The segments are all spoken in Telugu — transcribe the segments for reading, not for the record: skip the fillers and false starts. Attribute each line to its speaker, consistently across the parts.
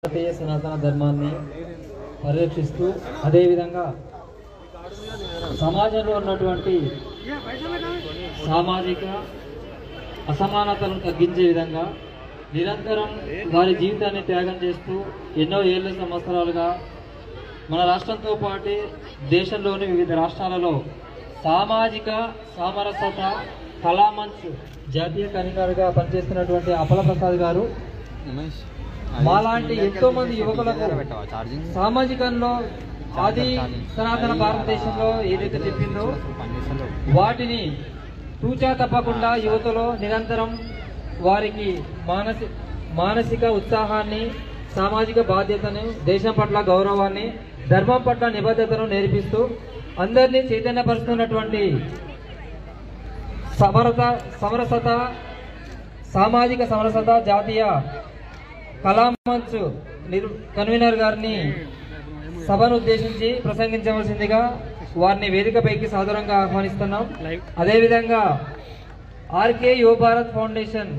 Speaker 1: భారతీయ సనాతన ధర్మాన్ని పరిరక్షిస్తూ అదేవిధంగా సమాజంలో ఉన్నటువంటి సామాజిక అసమానతలను తగ్గించే విధంగా నిరంతరం వారి జీవితాన్ని త్యాగం చేస్తూ ఎన్నో ఏళ్ల సంవత్సరాలుగా మన రాష్ట్రంతో పాటు దేశంలోని వివిధ రాష్ట్రాలలో సామాజిక సామరస్యత కళామంచ్ జాతీయ కన్వీనర్గా పనిచేస్తున్నటువంటి అప్పల ప్రసాద్ గారు మాలాంటి ఎంతో మంది యువకులకు సామాజికంలో ఆది సనాతన భారతదేశంలో ఏదైతే చెప్పిందో వాటిని తూచా తప్పకుండా యువతలో నిరంతరం వారికి మానసిక ఉత్సాహాన్ని, సామాజిక బాధ్యతను, దేశం పట్ల గౌరవాన్ని, ధర్మం పట్ల నిబద్ధతను నేర్పిస్తూ అందరినీ చైతన్యపరుస్తున్నటువంటి సమరసత సామాజిక సమరసత జాతీయ కళామంచ్ కన్వీనర్ గారిని సభను ఉద్దేశించి ప్రసంగించవలసిందిగా వారిని వేదికపైకి సాదరంగా ఆహ్వానిస్తున్నాం. అదేవిధంగా ఆర్కే యువ భారత్ ఫౌండేషన్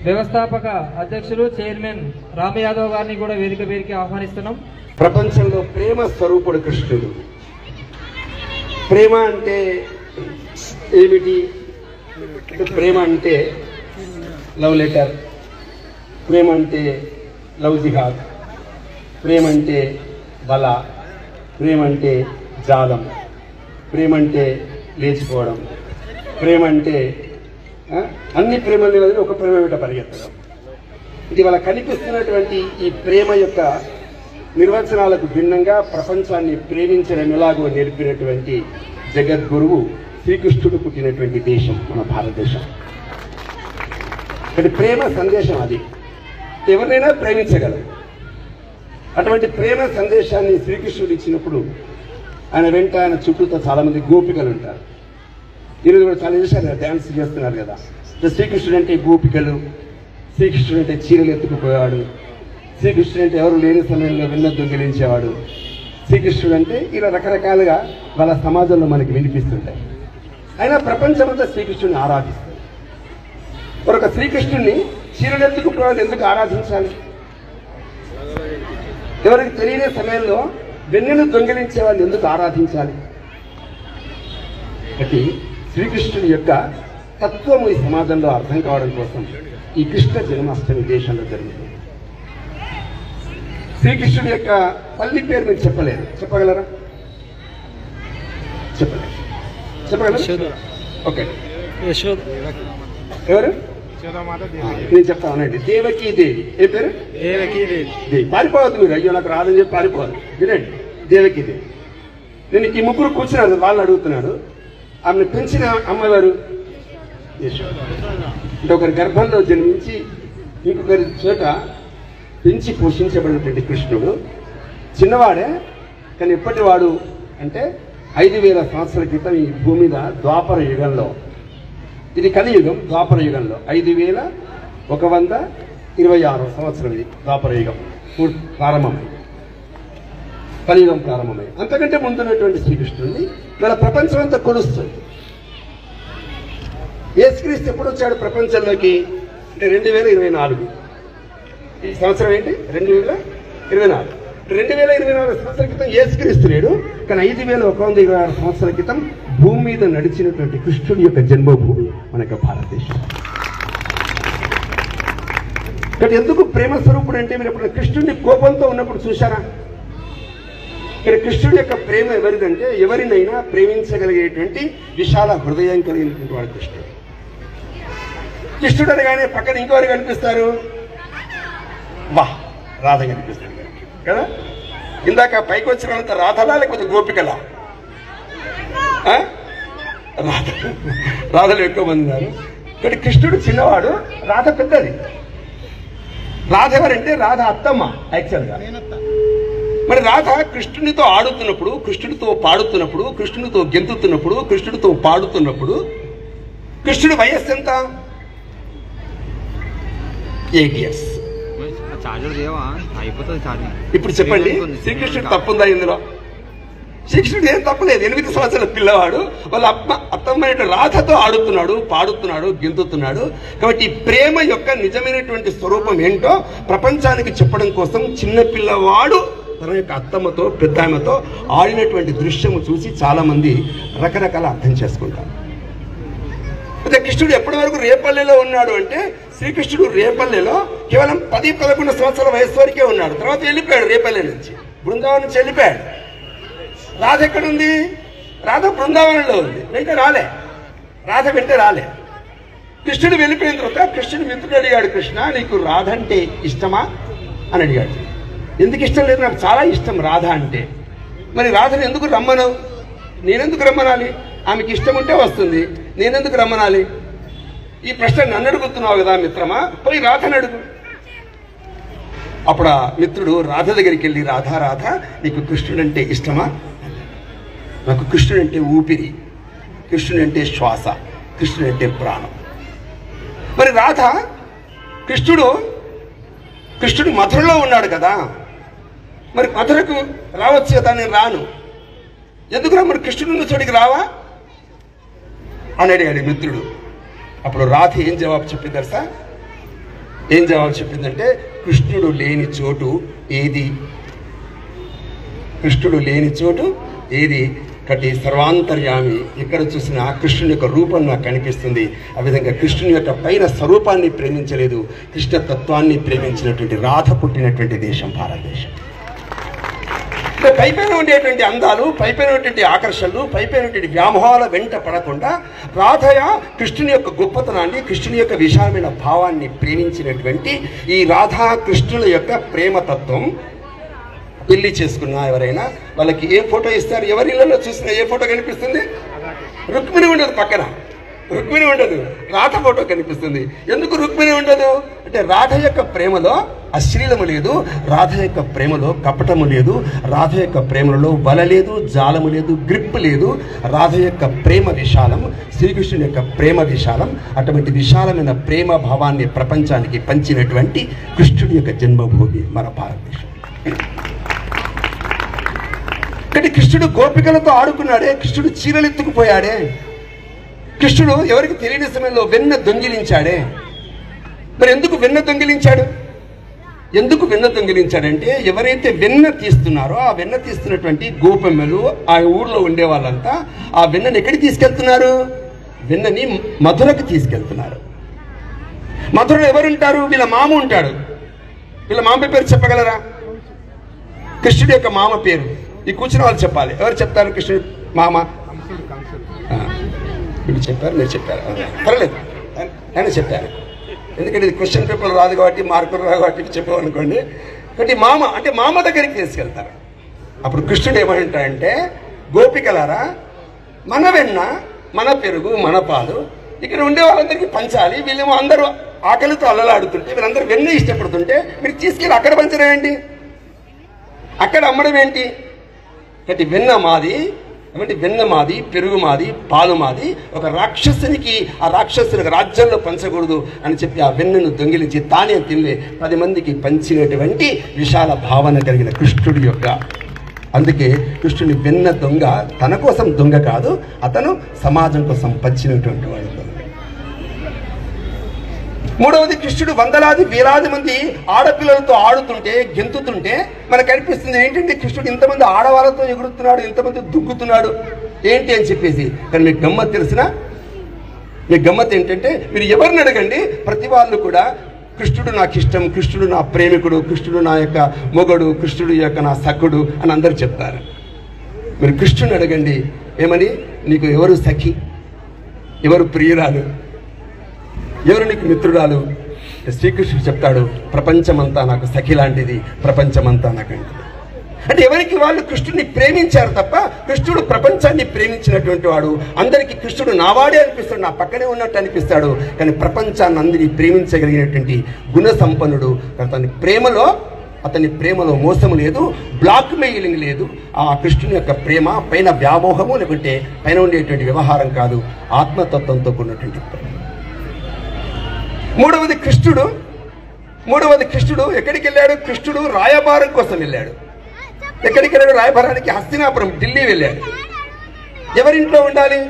Speaker 1: వ్యవస్థాపక అధ్యక్షులు చైర్మన్ రామ్ యాదవ్ గారిని కూడా వేదికపైకి ఆహ్వానిస్తున్నాం.
Speaker 2: ప్రపంచంలో ప్రేమ స్వరూపుడు కృష్ణుడు. ప్రేమ అంటే ఏమిటి? ప్రేమ అంటే లవ్ లెటర్, ప్రేమ అంటే లవ్ జిహాద్, ప్రేమ అంటే బల, ప్రేమ అంటే జాలం, ప్రేమ అంటే లేచిపోవడం, ప్రేమ అంటే అన్ని ప్రేమల్ని వదిలి ఒక ప్రేమ వెంట పరిగెత్తడం. ఇటీవల కనిపిస్తున్నటువంటి ఈ ప్రేమ యొక్క నిర్వచనాలకు భిన్నంగా ప్రపంచాన్ని ప్రేమించడం ఎలాగో నేర్పినటువంటి జగద్గురువు శ్రీకృష్ణుడు పుట్టినటువంటి దేశం మన భారతదేశం. ఇక్కడ ప్రేమ సందేశం అది. ఎవరినైనా ప్రేమించగలరు. అటువంటి ప్రేమ సందేశాన్ని శ్రీకృష్ణుడు ఇచ్చినప్పుడు ఆయన వెంట ఆయన చుట్టూతో చాలామంది గోపికలు ఉంటారు. ఈరోజు కూడా చాలా చేశారు, డ్యాన్స్ చేస్తున్నారు కదా. శ్రీకృష్ణుడు అంటే గోపికలు, శ్రీకృష్ణుడు అంటే చీరలు ఎత్తుకుపోయేవాడు, శ్రీకృష్ణుడు అంటే ఎవరు లేని సమయంలో వెన్న దొంగిలించేవాడు, శ్రీకృష్ణుడు అంటే ఇలా రకరకాలుగా వాళ్ళ సమాజంలో మనకి వినిపిస్తుంటాయి. అయినా ప్రపంచమంతా శ్రీకృష్ణుడిని ఆరాధిస్తుంది. మరొక శ్రీకృష్ణుడిని చీరలు ఎత్తుకుపోయేవాళ్ళు ఎందుకు ఆరాధించాలి? ఎవరికి తెలియని సమయంలో వెన్నెను దొంగిలించే వాళ్ళు ఎందుకు ఆరాధించాలి? కాబట్టి శ్రీకృష్ణుడి యొక్క తత్వము ఈ సమాజంలో అర్థం కావడం కోసం ఈ కృష్ణ జన్మాష్టమి దేశంలో జరుగుతుంది. శ్రీకృష్ణుడి యొక్క తల్లి పేరు మీరు చెప్పలేరు, చెప్పగలరా? చెప్పగలరా? ఓకే, ఎవరు? నేను చెప్తానండి. దేవకీ దేవి. ఏ పేరు? దేవి. పారిపోవద్దు మీరు, అయ్యో నాకు రాదని చెప్పి పారిపోవద్దు. వినండి, దేవకీ దేవి. నేను ఈ ముగ్గురు కూర్చున్నారు, వాళ్ళు అడుగుతున్నాడు. ఆమెను పెంచిన అమ్మవారు యశోద. అంటే ఒకరి గర్భంలో జన్మించి ఇంకొకరి చోట పెంచి పోషించబడినటువంటి కృష్ణుడు చిన్నవాడే, కానీ ఎప్పటివాడు అంటే 5000 సంవత్సరాల క్రితం ఈ భూమి మీద ద్వాపర యుగంలో, ఇది కలియుగం, ద్వాపర యుగంలో 5126 సంవత్సరం ఇది ద్వాపర యుగం ప్రారంభమై, కలియుగం ప్రారంభమై. అంతకంటే ముందున్నటువంటి శ్రీకృష్ణుడిని మన ప్రపంచం అంతా కొలుస్తుంది. యేసుక్రీస్తు ఎప్పుడు వచ్చాడు ప్రపంచంలోకి అంటే 2024. ఈ సంవత్సరం ఏంటి? 2024. 2024 సంవత్సరాల క్రితం యేసుక్రీస్తు లేడు, కానీ 5126 సంవత్సరాల క్రితం భూమి మీద నడిచినటువంటి కృష్ణుడి యొక్క జన్మభూమి మన యొక్క భారతదేశం. ఇక్కడ ఎందుకు ప్రేమ స్వరూపుడు అంటే, మీరు ఎప్పుడు కృష్ణుడిని కోపంతో ఉన్నప్పుడు చూశారా? ఇక్కడ కృష్ణుడి యొక్క ప్రేమ ఎవరిదంటే ఎవరినైనా ప్రేమించగలిగేటువంటి విశాల హృదయం కలిగినటువంటి వాడు కృష్ణుడు. కృష్ణుడు అనగానే పక్కన ఇంకెవరు కనిపిస్తారు? వాహ్, రాధ కనిపిస్తారు కదా. ఇందాక పైకి వచ్చిన వాళ్ళంత రాధలా లేకపోతే గోపికలా? రాధలు ఎక్కువ మంది ఉన్నారు. ఇక్కడ కృష్ణుడు చిన్నవాడు, రాధ పెద్దది. రాధ ఎవరంటే రాధ అత్తమ్మ యాక్చువల్గా. మరి రాధ కృష్ణునితో ఆడుతున్నప్పుడు, కృష్ణుడితో పాడుతున్నప్పుడు, కృష్ణుడితో గెంతుతున్నప్పుడు, కృష్ణుడితో పాడుతున్నప్పుడు కృష్ణుడి వయస్సు ఎంత? 8 years. ఇప్పుడు చెప్పండి, శ్రీకృష్ణుడు తప్పుందా ఇందులో? శ్రీకృష్ణుడు ఏం తప్పలేదు. 8 సంవత్సరాల పిల్లవాడు వాళ్ళ అత్తమ్మైన రాధతో ఆడుతున్నాడు, పాడుతున్నాడు, గెంతుతున్నాడు. కాబట్టి ప్రేమ యొక్క నిజమైనటువంటి స్వరూపం ఏంటో ప్రపంచానికి చెప్పడం కోసం చిన్న పిల్లవాడు తన యొక్క అత్తమ్మతో పెద్దామెతో ఆడినటువంటి దృశ్యము చూసి చాలా మంది రకరకాల అర్థం చేసుకుంటారు. అయితే కృష్ణుడు ఎప్పటి వరకు రేపల్లెలో ఉన్నాడు అంటే, శ్రీకృష్ణుడు రేపల్లెలో కేవలం 10-11 సంవత్సరాల వయసు వరకే ఉన్నాడు. తర్వాత వెళ్ళిపోయాడు రేపల్లె నుంచి, బృందావనం నుంచి వెళ్ళిపోయాడు. రాధ ఎక్కడుంది? రాధ బృందావనంలో ఉంది. వెంట రాలే, రాధ వెంట రాలే. కృష్ణుడు వెళ్ళిపోయిన తర్వాత కృష్ణుడు మిత్రుడు అడిగాడు, కృష్ణ నీకు రాధ అంటే ఇష్టమా అని అడిగాడు. ఎందుకు ఇష్టం లేదు? నాకు చాలా ఇష్టం రాధ అంటే. మరి రాధను ఎందుకు రమ్మనవు? నేనెందుకు రమ్మనాలి? ఆమెకి ఇష్టం ఉంటే వస్తుంది, నేనెందుకు రమ్మనాలి? ఈ ప్రశ్న నన్ను అడుగుతున్నావు కదా మిత్రమా, పోయి రాధను అడుగు. అప్పుడు ఆ మిత్రుడు రాధ దగ్గరికి వెళ్ళి, రాధా రాధ నీకు కృష్ణుడు అంటే ఇష్టమా? నాకు కృష్ణుడు అంటే ఊపిరి, కృష్ణుడు అంటే శ్వాస, కృష్ణుడు అంటే ప్రాణం. మరి రాధ కృష్ణుడు మధురలో ఉన్నాడు కదా, మరి మధురకు రావచ్చు కదా, నేను రాను. ఎందుకు రా? మరి కృష్ణుడు ఉన్న చోటికి రావా అని అడిగాడు మిత్రుడు. అప్పుడు రాధ ఏం జవాబు చెప్పింది తెలుసా? ఏం జవాబు చెప్పిందంటే, కృష్ణుడు లేని చోటు ఏది? కృష్ణుడు లేని చోటు ఏది? కటి సర్వాంతర్యామి. ఎక్కడ చూసినా కృష్ణుని యొక్క రూపం నాకు కనిపిస్తుంది. ఆ విధంగా కృష్ణుని యొక్క పైన స్వరూపాన్ని ప్రేమించలేదు, కృష్ణ తత్వాన్ని ప్రేమించినటువంటి రాధ పుట్టినటువంటి దేశం భారతదేశం. పైపైన ఉండేటువంటి అందాలు, పైపైన ఉండేటువంటి ఆకర్షణలు, పైపైన ఉండేటువంటి వ్యామోహాల వెంట పడకుండా రాధయ కృష్ణుని యొక్క గొప్పతనాన్ని, కృష్ణుని యొక్క విశాలమైన భావాన్ని ప్రేమించినటువంటి ఈ రాధా కృష్ణుల యొక్క ప్రేమతత్వం. పెళ్లి చేసుకున్నా ఎవరైనా వాళ్ళకి ఏ ఫోటో ఇస్తారు? ఎవరి ఇళ్లలో చూసినా ఏ ఫోటో కనిపిస్తుంది? రుక్మిణి ఉండదు, పక్కన రుక్మిణి ఉండదు, రాధ ఫోటో కనిపిస్తుంది. ఎందుకు రుక్మిణి ఉండదు అంటే, రాధ యొక్క ప్రేమలో అశ్లీలము లేదు, రాధ యొక్క ప్రేమలో కపటము లేదు, రాధ యొక్క ప్రేమలో వల లేదు, జాలము లేదు, గ్రిప్ లేదు. రాధ యొక్క ప్రేమ విశాలం, శ్రీకృష్ణుని యొక్క ప్రేమ విశాలం. అటువంటి విశాలమైన ప్రేమ భావాన్ని ప్రపంచానికి పంచినటువంటి కృష్ణుడి యొక్క జన్మభూమి మన భారతదేశం. కానీ కృష్ణుడు గోపికలతో ఆడుకున్నాడే, కృష్ణుడు చీరలెత్తుకుపోయాడే, కృష్ణుడు ఎవరికి తెలియని సమయంలో వెన్న దొంగిలించాడే. మరి ఎందుకు వెన్న దొంగిలించాడు? ఎందుకు వెన్న దొంగిలించాడంటే, ఎవరైతే వెన్న తీస్తున్నారో ఆ వెన్న తీస్తున్నటువంటి గోపెమ్మలు ఆ ఊర్లో ఉండే వాళ్ళంతా ఆ వెన్నని ఎక్కడికి తీసుకెళ్తున్నారు? వెన్నని మధురకు తీసుకెళ్తున్నారు. మధురలో ఎవరుంటారు? వీళ్ళ మామ ఉంటాడు. వీళ్ళ మామ పేరు చెప్పగలరా? కృష్ణుడి యొక్క మామ పేరు ఈ కూర్చున్న వాళ్ళు చెప్పాలి. ఎవరు చెప్తారు? కృష్ణుడు మామ. మీరు చెప్పారు, మీరు చెప్పారు, పర్లేదు ఆయన చెప్పారు. ఎందుకంటే ఇది క్వశ్చన్ పేపర్ రాదు కాబట్టి, మార్కులు రాదు కాబట్టి చెప్పామనుకోండి. కాబట్టి మామ అంటే మామ దగ్గరికి తీసుకెళ్తారు. అప్పుడు కృష్ణుడు ఏమంటాడంటే, గోపికలారా మన వెన్న, మన పెరుగు, మన పాలు ఇక్కడ ఉండే వాళ్ళందరికీ పంచాలి. వీళ్ళేమో అందరూ ఆకలితో అల్లలాడుతుంటే, వీళ్ళందరూ వెన్న ఇష్టపడుతుంటే మీరు తీసుకెళ్ళి అక్కడ పంచడం ఏంటి? అక్కడ అమ్మడం ఏంటి? కాబట్టి వెన్న మాది, ఏమంటే వెన్న మాది, పెరుగు మాది, పాలు మాది. ఒక రాక్షసునికి ఆ రాక్షసునికి రాజ్యంలో పంచకూడదు అని చెప్పి ఆ వెన్నను దొంగిలించి తానే తినలే 10 మందికి పంచినటువంటి విశాల భావన కలిగిన కృష్ణుడి యొక్క. అందుకే కృష్ణుని వెన్న దొంగ తన కోసం దొంగ కాదు, అతను సమాజం కోసం పంచినటువంటి వాడు. మూడవది, కృష్ణుడు వందలాది వేలాది మంది ఆడపిల్లలతో ఆడుతుంటే, గెంతుతుంటే మనకు అనిపిస్తుంది ఏంటంటే, కృష్ణుడు ఇంతమంది ఆడవాళ్ళతో ఎగురుతున్నాడు, ఇంతమంది దుగ్గుతున్నాడు ఏంటి అని చెప్పేసి. కానీ మీకు గమ్మత్ తెలిసినా? మీ గమ్మత్ ఏంటంటే, మీరు ఎవరిని అడగండి, ప్రతి వాళ్ళు కూడా కృష్ణుడు నాకు ఇష్టం, కృష్ణుడు నా ప్రేమికుడు, కృష్ణుడు నా యొక్క మొగడు, కృష్ణుడు యొక్క నా సఖుడు అని అందరూ చెప్తారు. మీరు కృష్ణుని అడగండి, ఏమని? నీకు ఎవరు సఖి, ఎవరు ప్రియురాలు, ఎవరు నీకు మిత్రురాలు? శ్రీకృష్ణుడు చెప్తాడు, ప్రపంచమంతా నాకు సఖి లాంటిది, ప్రపంచమంతా నాకంటిది. అంటే ఎవరికి వాళ్ళు కృష్ణుడిని ప్రేమించారు తప్ప, కృష్ణుడు ప్రపంచాన్ని ప్రేమించినటువంటి వాడు. అందరికీ కృష్ణుడు నావాడే అనిపిస్తాడు, నా పక్కనే ఉన్నట్టు అనిపిస్తాడు. కానీ ప్రపంచాన్ని అందరినీ ప్రేమించగలిగినటువంటి గుణ సంపన్నుడు. అతని ప్రేమలో మోసము లేదు, బ్లాక్ మెయిలింగ్ లేదు. ఆ కృష్ణుని యొక్క ప్రేమ పైన వ్యామోహము లేకుంటే పైన ఉండేటువంటి వ్యవహారం కాదు, ఆత్మతత్వంతో కూడినటువంటి ప్రేమ. మూడవది కృష్ణుడు ఎక్కడికి వెళ్ళాడు? కృష్ణుడు రాయబారం కోసం వెళ్ళాడు. ఎక్కడికెళ్ళాడు? రాయభరానికి హస్తినాపురం, ఢిల్లీ వెళ్ళాడు. ఎవరింట్లో ఉండాలి?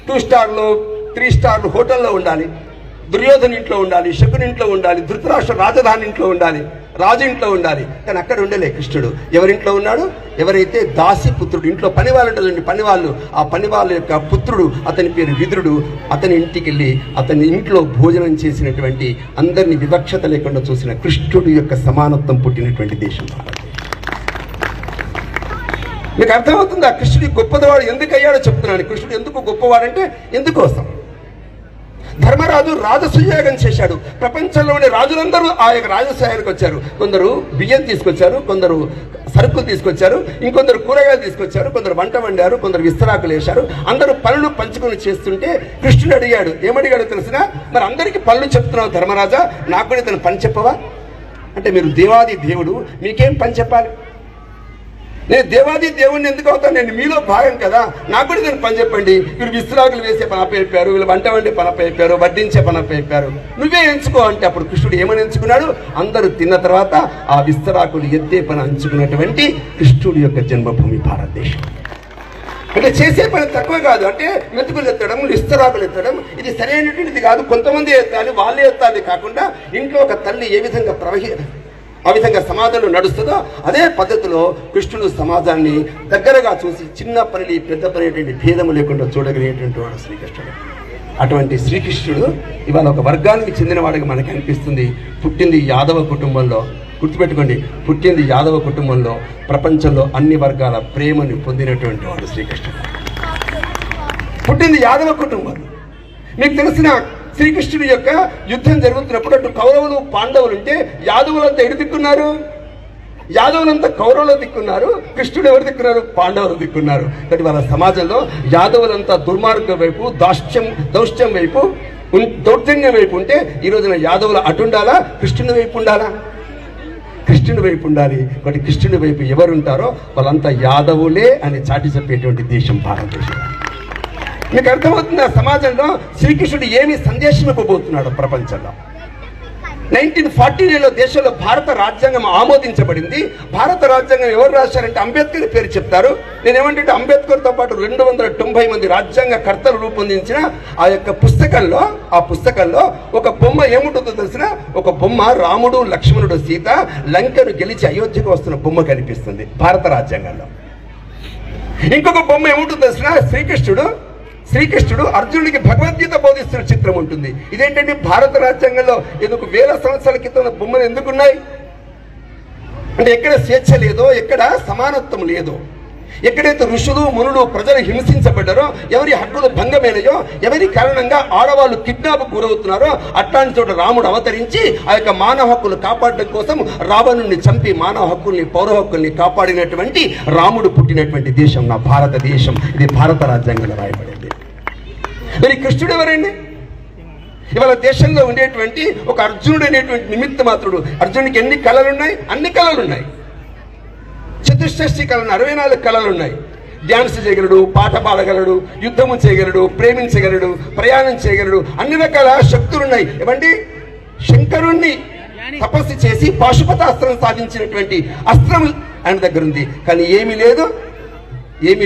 Speaker 2: 2 స్టార్లు 3 స్టార్లు హోటల్లో ఉండాలి. దుర్యోధన ఇంట్లో ఉండాలి, శకుని ఇంట్లో ఉండాలి, ధృతరాష్ట్ర రాజధాని ఇంట్లో ఉండాలి, రాజు ఇంట్లో ఉండాలి. కానీ అక్కడ ఉండలే కృష్ణుడు. ఎవరింట్లో ఉన్నాడు? ఎవరైతే దాసి పుత్రుడు, ఇంట్లో పనివాళ్ళు ఉంటుందండి, పనివాళ్ళు, ఆ పనివాళ్ళ యొక్క పుత్రుడు, అతని పేరు విదురుడు, అతని ఇంటికి వెళ్ళి అతని ఇంట్లో భోజనం చేసినటువంటి, అందరినీ వివక్షత లేకుండా చూసిన కృష్ణుడు యొక్క సమానత్వం పుట్టినటువంటి దేశం భారతదేశం. మీకు అర్థమవుతుంది ఆ కృష్ణుడి గొప్పవాడు ఎందుకు అయ్యాడో చెప్తున్నాను. కృష్ణుడు ఎందుకు గొప్పవాడంటే ఎందుకోసం? ధర్మరాజు రాజసుయాగం చేశాడు. ప్రపంచంలోని రాజులందరూ ఆ యొక్క రాజసుయాగానికి వచ్చారు. కొందరు బియ్యం తీసుకొచ్చారు, కొందరు సరుకులు తీసుకొచ్చారు, ఇంకొందరు కూరగాయలు తీసుకొచ్చారు, కొందరు వంట వండారు, కొందరు విస్తరాకులు వేశారు. అందరూ పనులు పంచుకొని చేస్తుంటే కృష్ణుడు అడిగాడు. ఏమడిగాడు తెలిసినా? మరి అందరికీ పనులు చెప్తున్నావు ధర్మరాజా, నాకు కూడా ఇతను పని చెప్పవా అంటే, మీరు దేవాది దేవుడు, మీకేం పని చెప్పాలి? నేను దేవాది దేవుడిని ఎందుకు అవుతాను? నేను మీలో భాగం కదా, నాకు కూడా నేను పని చెప్పండి. వీళ్ళు విస్తరాకులు వేసే పని అప్పయిపోయారు, వీళ్ళు వంట వండే పని అప్పయిపోయారు, వడ్డించే పని అప్పయిపోయారు, నువ్వే ఎంచుకో అంటే అప్పుడు కృష్ణుడు ఏమని ఎంచుకున్నాడు? అందరూ తిన్న తర్వాత ఆ విస్తరాకులు ఎత్తే పని ఎంచుకున్నటువంటి కృష్ణుడి యొక్క జన్మభూమి భారతదేశం. అంటే చేసే పని తక్కువ కాదు. అంటే మెతుకులు ఎత్తడం, విస్తరాకులు ఎత్తడం ఇది సరైనటువంటిది కాదు. కొంతమంది ఎత్తాలి, వాళ్ళే ఎత్తాలి కాకుండా ఇంట్లో ఒక తల్లి ఏ విధంగా ఆ విధంగా సమాజంలో నడుస్తుందో అదే పద్ధతిలో కృష్ణుడు సమాజాన్ని దగ్గరగా చూసి చిన్న పని పెద్ద పని భేదము లేకుండా చూడగలిగేటువంటి వాడు శ్రీకృష్ణుడు. అటువంటి శ్రీకృష్ణుడు ఇవాళ ఒక వర్గానికి చెందినవాడిగా మనకి అనిపిస్తుంది. పుట్టింది యాదవ కుటుంబంలో, గుర్తుపెట్టుకోండి, పుట్టింది యాదవ కుటుంబంలో, ప్రపంచంలో అన్ని వర్గాల ప్రేమను పొందినటువంటి వాడు శ్రీకృష్ణుడు. పుట్టింది యాదవ కుటుంబంలో. మీకు తెలిసిన శ్రీకృష్ణుడి యొక్క యుద్ధం జరుగుతున్నప్పుడు అటు కౌరవులు పాండవులు ఉంటే యాదవులంతా ఎడు దిక్కున్నారు? యాదవులంతా కౌరవులు దిక్కున్నారు. కృష్ణుడు ఎవరు దిక్కున్నారు? పాండవులు దిక్కున్నారు. కాబట్టి వాళ్ళ సమాజంలో యాదవులంతా దుర్మార్గం వైపు, దౌష్ట్యం వైపు, దౌర్జన్యం వైపు ఉంటే ఈ రోజున యాదవులు అటుండాలా? కృష్ణుని వైపు ఉండాలా? కృష్ణుని వైపు ఉండాలి. కాబట్టి కృష్ణుని వైపు ఎవరుంటారో వాళ్ళంతా యాదవులే అని చాటి చెప్పేటువంటి దేశం భారతదేశం. మీకు అర్థమవుతుంది ఆ సమాజంలో శ్రీకృష్ణుడు ఏమి సందేశం ఇవ్వబోతున్నాడు ప్రపంచంలో. 1949లో దేశంలో భారత రాజ్యాంగం ఆమోదించబడింది. భారత రాజ్యాంగం ఎవరు రాశారంటే అంబేద్కర్ పేరు చెప్తారు. నేనేమంటే అంబేద్కర్తో పాటు 290 మంది రాజ్యాంగ కర్తలు రూపొందించిన ఆ యొక్క పుస్తకంలో ఒక బొమ్మ ఏముంటుందో తెలిసిన? ఒక బొమ్మ రాముడు, లక్ష్మణుడు, సీత లంకను గెలిచి అయోధ్యకు వస్తున్న బొమ్మ కనిపిస్తుంది భారత రాజ్యాంగంలో. ఇంకొక బొమ్మ ఏముంటుందో తెలిసిన? శ్రీకృష్ణుడు అర్జునుడికి భగవద్గీత బోధిస్తున్న చిత్రం ఉంటుంది. ఇదేంటంటే భారత రాజ్యాంగంలో ఎందుకు 1000 సంవత్సరాల క్రితం బొమ్మలు ఎందుకున్నాయి అంటే, ఎక్కడ స్వేచ్ఛ లేదో, ఎక్కడ సమానత్వం లేదో, ఎక్కడైతే ఋషులు మునులు ప్రజలు హింసించబడ్డారో, ఎవరి హక్కులు భంగమైనయో, ఎవరి కారణంగా ఆడవాళ్ళు కిడ్నాప్ గురవుతున్నారో అట్లాంటి చోట రాముడు అవతరించి ఆ యొక్క మానవ హక్కులు కాపాడడం కోసం రావణుడిని చంపి మానవ హక్కుల్ని, పౌర హక్కుల్ని కాపాడినటువంటి రాముడు పుట్టినటువంటి దేశం నా భారతదేశం. ఇది భారత రాజ్యాంగంలో రాయబడింది. మరి కృష్ణుడు ఎవరండి? ఇవాళ దేశంలో ఉండేటువంటి ఒక అర్జునుడు అనేటువంటి నిమిత్త మాత్రుడు. అర్జునుడికి ఎన్ని కళలు ఉన్నాయి? అన్ని కళలు ఉన్నాయి. చతుష్షష్టి కళలు, 64 కళలు ఉన్నాయి. డ్యాన్స్ చేయగలడు, పాట పాడగలడు, యుద్ధము చేయగలడు, ప్రేమించగలడు, ప్రయాణం చేయగలడు, అన్ని రకాల శక్తులు ఉన్నాయి. ఏమండి, శంకరుణ్ణి తపస్సు చేసి పాశుపతాస్త్రం సాధించినటువంటి అస్త్రం ఆయన దగ్గర ఉంది. కానీ ఏమీ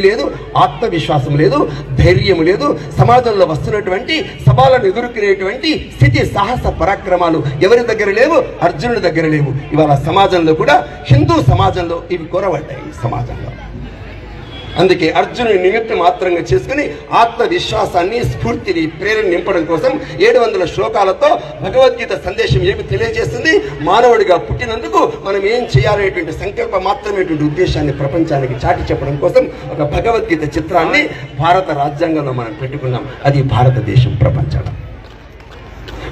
Speaker 2: లేదు, ఆత్మవిశ్వాసం లేదు, ధైర్యం లేదు. సమాజంలో వస్తున్నటువంటి సవాళ్ళను ఎదుర్కొనేటువంటి స్థితి, సాహస పరాక్రమాలు ఎవరి దగ్గర లేవు? అర్జునుడి దగ్గర లేవు. ఇవాళ సమాజంలో కూడా, హిందూ సమాజంలో ఇవి కొరవడ్డాయి సమాజంలో. అందుకే అర్జునుని నిమిత్తం మాత్రంగా చేసుకుని ఆత్మవిశ్వాసాన్ని, స్ఫూర్తిని, ప్రేరణ నింపడం కోసం 700 శ్లోకాలతో భగవద్గీత సందేశం ఏమి తెలియజేస్తుంది? మానవుడిగా పుట్టినందుకు మనం ఏం చేయాలనేటువంటి సంకల్ప మాత్రమేటువంటి ఉద్దేశాన్ని ప్రపంచానికి చాటి చెప్పడం కోసం ఒక భగవద్గీత చిత్రాన్ని భారత రాజ్యాంగంలో మనం పెట్టుకున్నాం. అది భారతదేశం ప్రపంచంలో.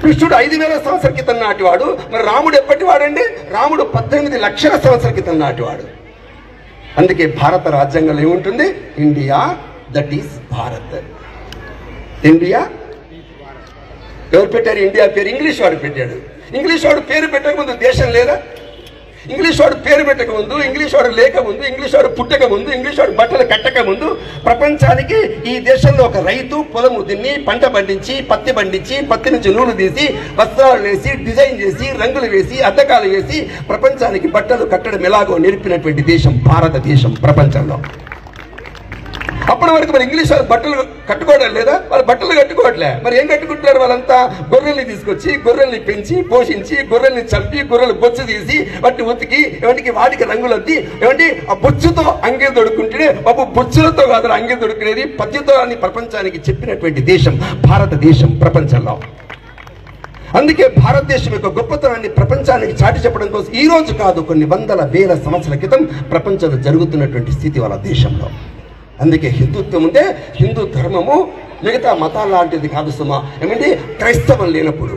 Speaker 2: కృష్ణుడు 5000 సంవత్సరాల క్రితం నాటివాడు. మరి రాముడు ఎప్పటి వాడండి? రాముడు 18 లక్షల సంవత్సరాల క్రితం నాటివాడు. అందుకే భారత రాజ్యాంగంలో ఏముంటుంది? India that is Bharat. India ఎవరు పెట్టారు? ఇండియా పేరు ఇంగ్లీష్ వాడు పెట్టాడు. ఇంగ్లీష్ వాడు పేరు పెట్టక ముందు దేశం లేదా? ఇంగ్లీష్ వాడు పేరు పెట్టక ముందు, ఇంగ్లీష్ వాడు లేక ముందు, ఇంగ్లీష్ వాడు పుట్టక ముందు, ఇంగ్లీష్ వాడు బట్టలు కట్టక ముందు ప్రపంచానికి ఈ దేశంలో ఒక రైతు పొలము దున్ని పంట పండించి పత్తి నుంచి నూలు తీసి వస్త్రాలు వేసి డిజైన్ చేసి రంగులు వేసి అద్దకాలు వేసి ప్రపంచానికి బట్టలు కట్టడం ఎలాగో నేర్పినటువంటి దేశం భారతదేశం ప్రపంచంలో. అప్పటి వరకు మరి ఇంగ్లీష్ వాళ్ళు బట్టలు కట్టుకోవడం లేదా? వాళ్ళు బట్టలు కట్టుకోవట్లే. మరి ఏం కట్టుకుంటున్నారు? వాళ్ళంతా గొర్రెల్ని తీసుకొచ్చి గొర్రెల్ని పెంచి పోషించి గొర్రెల్ని చంపి గొర్రెలు బొచ్చు తీసి వాటిని ఉతికి వాటికి రంగులు అద్ది ఆ బొచ్చుతో అంగే దొడుకుంటే బాబు బొచ్చులతో కాదు అంగే దొడుకునేది పద్యతో అని ప్రపంచానికి చెప్పినటువంటి దేశం భారతదేశం ప్రపంచంలో. అందుకే భారతదేశం యొక్క గొప్పతనాన్ని ప్రపంచానికి చాటి చెప్పడం కోసం ఈ రోజు కాదు, కొన్ని వందల వేల సంవత్సరాల క్రితం ప్రపంచంలో జరుగుతున్నటువంటి స్థితి వాళ్ళ దేశంలో. అందుకే హిందుత్వం ఉంటే హిందూ ధర్మము మిగతా మతాల లాంటిది కాదు సుమా. ఏమంటే క్రైస్తవం లేనప్పుడు,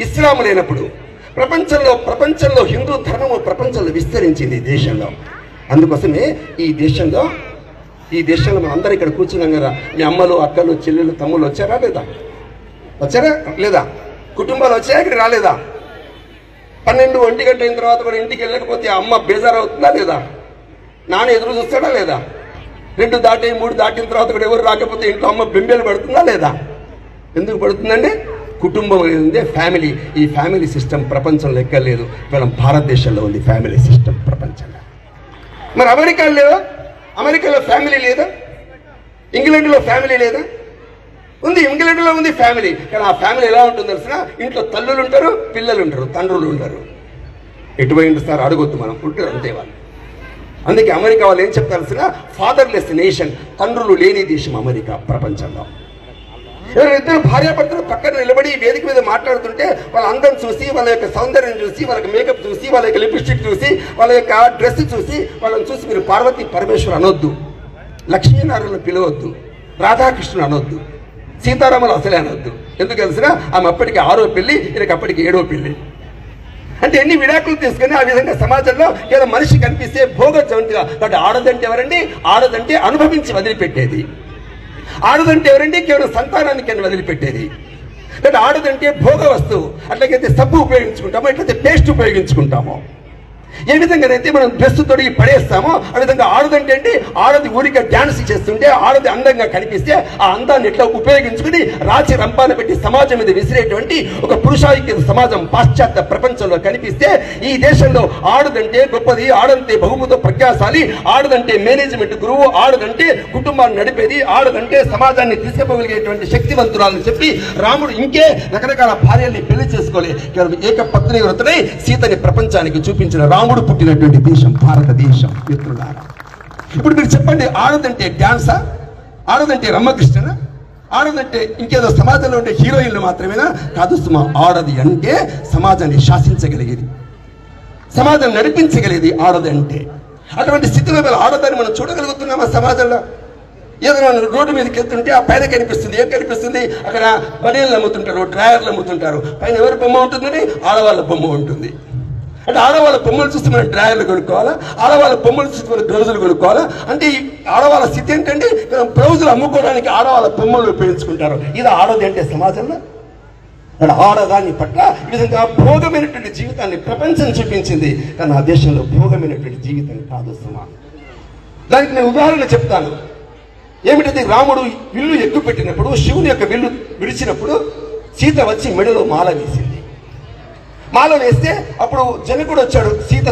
Speaker 2: ఇస్లాం లేనప్పుడు ప్రపంచంలో హిందూ ధర్మము ప్రపంచంలో విస్తరించింది దేశంలో. అందుకోసమే ఈ దేశంలో మనం అందరూ ఇక్కడ కూర్చున్నాం కదా. మీ అమ్మలు అక్కలు చెల్లెలు తమ్ముళ్ళు వచ్చారా లేదా? కుటుంబాలు వచ్చాయా? ఇక్కడ రాలేదా? 12-1 గంట అయిన తర్వాత కూడా ఇంటికి వెళ్ళకపోతే అమ్మ బేజారు అవుతుందా లేదా? నాన్న ఎదురు చూస్తాడా లేదా? 2 దాటి 3 దాటిన తర్వాత కూడా ఎవరు రాకపోతే ఇంట్లో అమ్మ బెంబేలు పడుతుందా లేదా? ఎందుకు పడుతుందండి? కుటుంబం ఉంది, ఫ్యామిలీ. ఈ ఫ్యామిలీ సిస్టమ్ ప్రపంచంలో ఎక్కలేదు, కేవలం భారతదేశంలో ఉంది ఫ్యామిలీ సిస్టమ్ ప్రపంచంలో. మరి అమెరికాలో లేదా? అమెరికాలో ఫ్యామిలీ లేదా? ఇంగ్లాండ్లో ఫ్యామిలీ లేదా? ఉంది. ఇంగ్లాండ్లో ఉంది ఫ్యామిలీ. కానీ ఆ ఫ్యామిలీ ఎలా ఉంటుంది తెలిసిన? ఇంట్లో తల్లులు ఉంటారు, పిల్లలు ఉంటారు, తండ్రులు ఉంటారు. ఎటువైంది సార్ అడగొద్దు, మనం ఉంటారు అంతే వాళ్ళు. అందుకే అమెరికా వాళ్ళు ఏం చెప్తాల్సిన? ఫాదర్లెస్ నేషన్, తండ్రులు లేని దేశం అమెరికా ప్రపంచంలో. ఇద్దరు భార్యాభర్తలు పక్కన నిలబడి వేదిక మీద మాట్లాడుతుంటే వాళ్ళ అందం చూసి, వాళ్ళ యొక్క సౌందర్యం చూసి, వాళ్ళకి మేకప్ చూసి, వాళ్ళ యొక్క లిప్స్టిక్ చూసి, వాళ్ళ యొక్క డ్రెస్ చూసి వాళ్ళని చూసి మీరు పార్వతీ పరమేశ్వర్ అనొద్దు, లక్ష్మీనారాయణ పిలవద్దు, రాధాకృష్ణుడు అనొద్దు, సీతారాములు అసలే అనొద్దు. ఎందుకు తెలిసినా ఆమె అప్పటికి 6వ పెళ్లి, ఈయనకి అప్పటికి 7వ పెళ్లి. అంటే ఎన్ని విడాకులు తీసుకుని ఆ విధంగా సమాజంలో ఏదో మనిషి కనిపిస్తే భోగజంతుగా. కాబట్టి ఆడదంటే ఎవరండి? ఆడదంటే అనుభవించి వదిలిపెట్టేది. ఆడదంటే ఎవరండి? కేవలం సంతానానికి వదిలిపెట్టేది. కాబట్టి ఆడదంటే భోగ వస్తువు. అట్లాగైతే సబ్బు ఉపయోగించుకుంటామో, ఎట్లయితే పేస్ట్ ఉపయోగించుకుంటామో, ఏ విధంగానైతే మనం డ్రెస్ తొడిగి పడేస్తామో ఆ విధంగా ఆడదంటే ఏంటి? ఆడది ఊరిగా డ్యాన్స్ చేస్తుంటే, ఆడది అందంగా కనిపిస్తే ఆ అందాన్ని ఎట్లా ఉపయోగించుకుని రాచి రంపాన పెట్టి సమాజం మీద విసిరేటువంటి ఒక పురుషాధిక్య సమాజం పాశ్చాత్య ప్రపంచంలో కనిపిస్తే, ఈ దేశంలో ఆడదంటే గొప్పది, ఆడదంటే బహుమతో ప్రజ్ఞాశాలి, ఆడదంటే మేనేజ్మెంట్ గురువు, ఆడదంటే కుటుంబాన్ని నడిపేది, ఆడదంటే సమాజాన్ని తీసుకుపోగలిగేటువంటి శక్తివంతురాలని చెప్పి రాముడు ఇంకే రకరకాల భార్యల్ని పెళ్లి చేసుకోలే, కేవలం ఏకపత్ని వ్రతుడై సీతని ప్రపంచానికి చూపించిన రాముడు పుట్టినటువంటి దేశం భారతదేశం. మిత్రులారా, ఇప్పుడు మీరు చెప్పండి, ఆడదంటే డ్యాన్సా? ఆడదంటే రమ్మకృష్ణనా? ఆడదంటే ఇంకేదో సమాజంలో ఉండే హీరోయిన్లు మాత్రమేనా? కాదు సుమా. ఆడది అంటే సమాజాన్ని శాసించగలిగేది, సమాజం నడిపించగలిగేది ఆడది అంటే. అటువంటి స్థితిలో ఆడదాన్ని మనం చూడగలుగుతున్నామా సమాజంలో? ఏదైనా రోడ్డు మీదకి వెళ్తుంటే ఆ పైన కనిపిస్తుంది. ఏం కనిపిస్తుంది? అక్కడ బనీళ్ళు అమ్ముతుంటారు, డ్రాయర్లు అమ్ముతుంటారు. పైన ఎవరి బొమ్మ ఉంటుందని? ఆడవాళ్ళ బొమ్మ ఉంటుంది. అంటే ఆడవాళ్ళ బొమ్మలు చూస్తే మనం డ్రాయర్లు కొనుక్కోవాలా? ఆడవాళ్ళ బొమ్మలు చూస్తే మనం బ్లౌజులు కొనుక్కోవాలా? అంటే ఈ ఆడవాళ్ళ స్థితి ఏంటంటే బ్లౌజులు అమ్ముకోవడానికి ఆడవాళ్ళ బొమ్మలు ఉపయోగించుకుంటారు. ఇది ఆడది అంటే సమాజంలో. ఆడదాని పట్ల ఈ విధంగా భోగమైనటువంటి జీవితాన్ని ప్రపంచం చూపించింది. కానీ ఆ దేశంలో భోగమైనటువంటి జీవితం కాదు సుమా. దానికి నేను ఉదాహరణ చెప్తాను. ఏమిటది? రాముడు విల్లు ఎక్కుపెట్టినప్పుడు, శివుని యొక్క విల్లు విడిచినప్పుడు సీత వచ్చి మెడలో మాల వేసింది. మాల వేస్తే అప్పుడు జనకుడు వచ్చాడు, సీత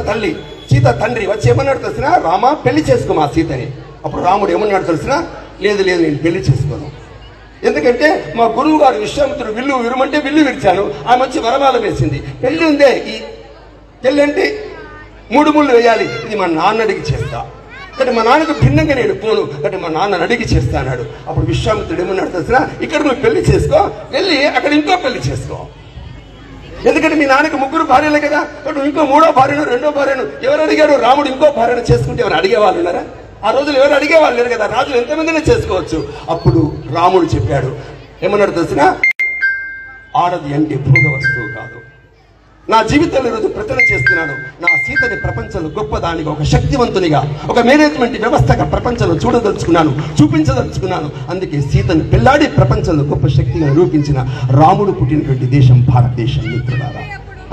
Speaker 2: తండ్రి వచ్చి ఏమన్నాడు తెలిసిన? రామ పెళ్లి చేసుకో మా సీతని. అప్పుడు రాముడు ఏమన్నాడు తెలిసిన? లేదు నేను పెళ్లి చేసుకోను. ఎందుకంటే మా గురువు గారు విశ్వామిత్రుడు విల్లు విరుమంటే విల్లు విరిచాను, ఆమె వచ్చి వరమాల వేసింది. పెళ్లి ఉందే, ఈ పెళ్లి అంటే 3 ముళ్ళు వేయాలి, ఇది మా నాన్న అడిగి చేస్తా. కానీ మా నాన్నకు భిన్నంగా నేను పోను, కాబట్టి మా నాన్నని అడిగి చేస్తా అన్నాడు. అప్పుడు విశ్వామిత్రుడు ఏమన్నాడు తెలిసిన? ఇక్కడ నువ్వు పెళ్లి చేసుకో, వెళ్ళి అక్కడ ఇంకో పెళ్లి చేసుకో. ఎందుకంటే మీ నాన్నకి 3 భార్యలే కదా, నువ్వు ఇంకో 3వ భార్యను 2వ భార్యను ఎవరు అడిగాడు? రాముడు ఇంకో భార్యను చేసుకుంటే ఎవరు అడిగేవాళ్ళు ఉన్నారా? ఆ రోజులు ఎవరు అడిగేవాళ్ళు లేరు కదా, రాజులు ఎంతమందినే చేసుకోవచ్చు. అప్పుడు రాముడు చెప్పాడు, ఏమన్నాడు తెలిసిన? ఆడది అంటే భోగ వస్తువు కాదు. నా జీవితంలో ఈరోజు ప్రచన చేస్తున్నాను, నా సీతని ప్రపంచంలో గొప్పదానిగా, ఒక శక్తివంతునిగా, ఒక మేనేజ్మెంట్ వ్యవస్థగా ప్రపంచంలో చూపించదలుచుకున్నాను. అందుకే సీతను పెళ్లాడి ప్రపంచంలో గొప్ప శక్తిగా నిరూపించిన రాముడు పుట్టినటువంటి దేశం భారతదేశం. మిత్రులారా,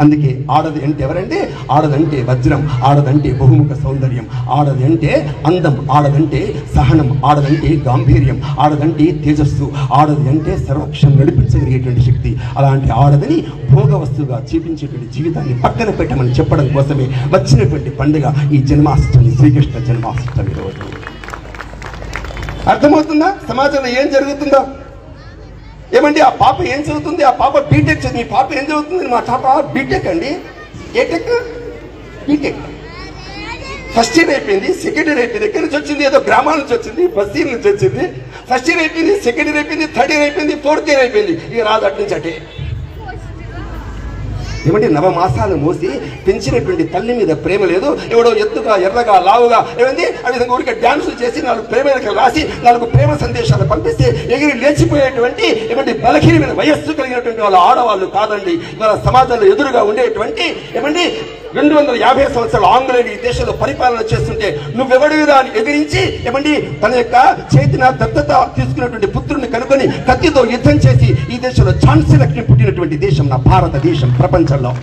Speaker 2: అందుకే ఆడది అంటే ఎవరంటే, ఆడదంటే వజ్రం, ఆడదంటే బహుముఖ సౌందర్యం, ఆడది అంటే అందం, ఆడదంటే సహనం, ఆడదంటే గాంభీర్యం, ఆడదంటే తేజస్సు, ఆడది అంటే సర్వక్షం నడిపించగలిగేటువంటి శక్తి. అలాంటి ఆడదని భోగ వస్తువుగా చూపించేటువంటి జీవితాన్ని పక్కన పెట్టమని చెప్పడం కోసమే వచ్చినటువంటి పండుగ ఈ జన్మాష్టమి, శ్రీకృష్ణ జన్మాష్టమి రోజు. అర్థమవుతుందా సమాజంలో ఏం జరుగుతుందో? ఏమండి ఆ పాప ఏం చదువుతుంది? ఆ పాప బీటెక్ చదివి. మీ పాప ఏం చదువుతుంది? మా పాప బీటెక్ అండి. ఏ టెక్? బీటెక్. ఫస్ట్ ఇయర్ అయిపోయింది, సెకండ్ ఇయర్ అయిపోయింది. ఎక్కడి నుంచి వచ్చింది? ఏదో గ్రామాల నుంచి వచ్చింది, ఫస్ట్ ఇయర్ నుంచి వచ్చింది. ఫస్ట్ ఇయర్ అయిపోయింది, సెకండ్ ఇయర్ అయిపోయింది, థర్డ్ ఇయర్ అయిపోయింది, ఫోర్త్ ఇయర్ అయిపోయింది. ఇక రాదు అటు నుంచి అటే. ఏమంటే నవమాసాలు మోసి పెంచినటువంటి తల్లి మీద ప్రేమ లేదు. ఎవడో ఎత్తుగా ఎర్రగా లావుగా ఏమైంది ఆ విధంగా ఊరికే డ్యాన్సులు చేసి 4 ప్రేమ రాసి 4 ప్రేమ సందేశాలు పంపిస్తే ఎగిరి లేచిపోయేటువంటి ఏమంటే బలహీనమైన వయస్సు కలిగినటువంటి వాళ్ళ ఆడవాళ్ళు కాదండి. ఇవాళ సమాజంలో ఎదురుగా ఉండేటువంటి ఏమండి 250 సంవత్సరాలు ఆంగ్లేయులు ఈ దేశంలో పరిపాలన చేస్తుంటే నువ్వెవడివిరా అని ఎదిరించి ఏమండి తన యొక్క చేతిన దత్తత తీసుకున్నటువంటి పుత్రుడిని కనుకొని కత్తితో యుద్ధం చేసి ఈ దేశంలో ఝాన్సీ లక్ష్మి పుట్టినటువంటి దేశం నా భారతదేశం. ప్రపంచంలో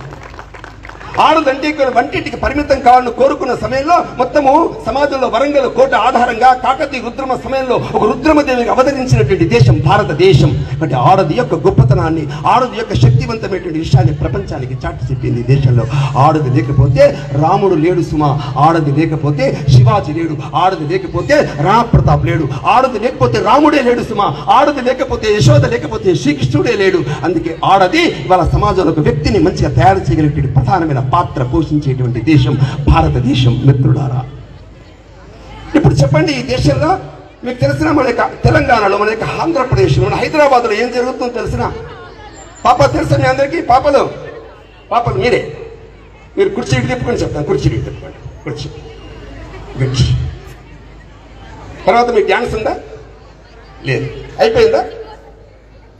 Speaker 2: ఆడదంటే ఇక్కడ వంటింటికి పరిమితం కావాలని కోరుకున్న సమయంలో మొత్తము సమాజంలో వరంగల్ కోట ఆధారంగా కాకతీయ రుద్రమ సమయంలో ఒక రుద్రమదేవికి అవతరించినటువంటి దేశం భారతదేశం. అంటే ఆడది యొక్క గొప్పతనాన్ని, ఆడది యొక్క శక్తివంతమైనటువంటి విషయాన్ని ప్రపంచానికి చాటి చెప్పింది. దేశంలో ఆడది లేకపోతే రాముడు లేడు సుమా, ఆడది లేకపోతే శివాజీ లేడు, ఆడది లేకపోతే రామప్రతాప్ లేడు, ఆడది లేకపోతే రాముడే లేడు సుమా, ఆడది లేకపోతే యశోద లేకపోతే శ్రీకృష్ణుడే లేడు. అందుకే ఆడది ఇవాళ సమాజంలో ఒక వ్యక్తిని మంచిగా తయారు చేయగలిగినటువంటి ప్రధానమైన పాత్ర పోషించేటువంటి దేశం భారతదేశం. మిత్రులారా ఇప్పుడు చెప్పండి, ఈ దేశంలో మీకు తెలిసిన మన యొక్క తెలంగాణలో, మన యొక్క ఆంధ్రప్రదేశ్లో, మన హైదరాబాద్లో ఏం జరుగుతుందో తెలిసిన పాప తెలుసా మీ అందరికీ? పాపలు మీరు కుర్చీ తిప్పుకొని చెప్తాను. కుర్చీ తిప్పుకోండి. కుర్చీ తర్వాత మీకు డ్యాన్స్ ఉందా? లేదు. అయిపోయిందా?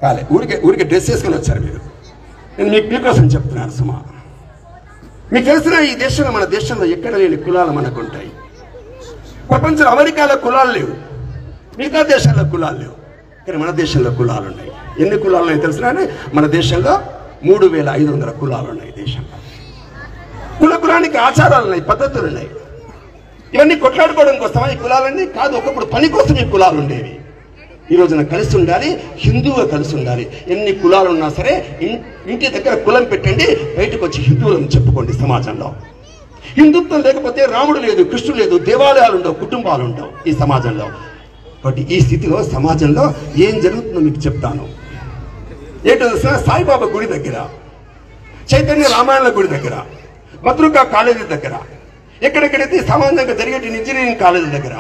Speaker 2: కాలే. ఊరికే డ్రెస్ వేసుకొని వచ్చారు మీరు. నేను మీకోసం చెప్తున్నాను సుమా. మీకు తెలిసిన ఈ దేశంలో, మన దేశంలో ఎక్కడ లేని కులాలు మనకు ఉంటాయి. ప్రపంచంలో అమెరికాలో కులాలు లేవు, మిగతా దేశాల్లో కులాలు లేవు, కానీ మన దేశంలో కులాలు ఉన్నాయి. ఎన్ని కులాలు ఉన్నాయి తెలిసిన? మన దేశంలో 3500 కులాలు ఉన్నాయి. దేశంలో కులానికి ఆచారాలు ఉన్నాయి, పద్ధతులు ఉన్నాయి. ఇవన్నీ కొట్లాడుకోవడం కోసమా ఈ కులాలన్నీ? కాదు. ఒకప్పుడు పని కోసం ఈ కులాలు ఉండేవి. ఈ రోజున కలిసి ఉండాలి, హిందువుగా కలిసి ఉండాలి. ఎన్ని కులాలు ఉన్నా సరే ఇంటి దగ్గర కులం పెట్టండి, బయటకు వచ్చి హిందువులను చెప్పుకోండి. సమాజంలో హిందుత్వం లేకపోతే రాముడు లేదు, కృష్ణుడు లేదు, దేవాలయాలు ఉండవు, కుటుంబాలు ఉండవు ఈ సమాజంలో. కాబట్టి ఈ స్థితిలో సమాజంలో ఏం జరుగుతుందో మీకు చెప్తాను. ఏంటో తెలిసిన? సాయిబాబా గుడి దగ్గర, చైతన్య రామాయణ గుడి దగ్గర, భద్రుకా కాలేజీ దగ్గర, ఎక్కడెక్కడైతే సామాన్యంగా జరిగేటి ఇంజనీరింగ్ కాలేజీ దగ్గర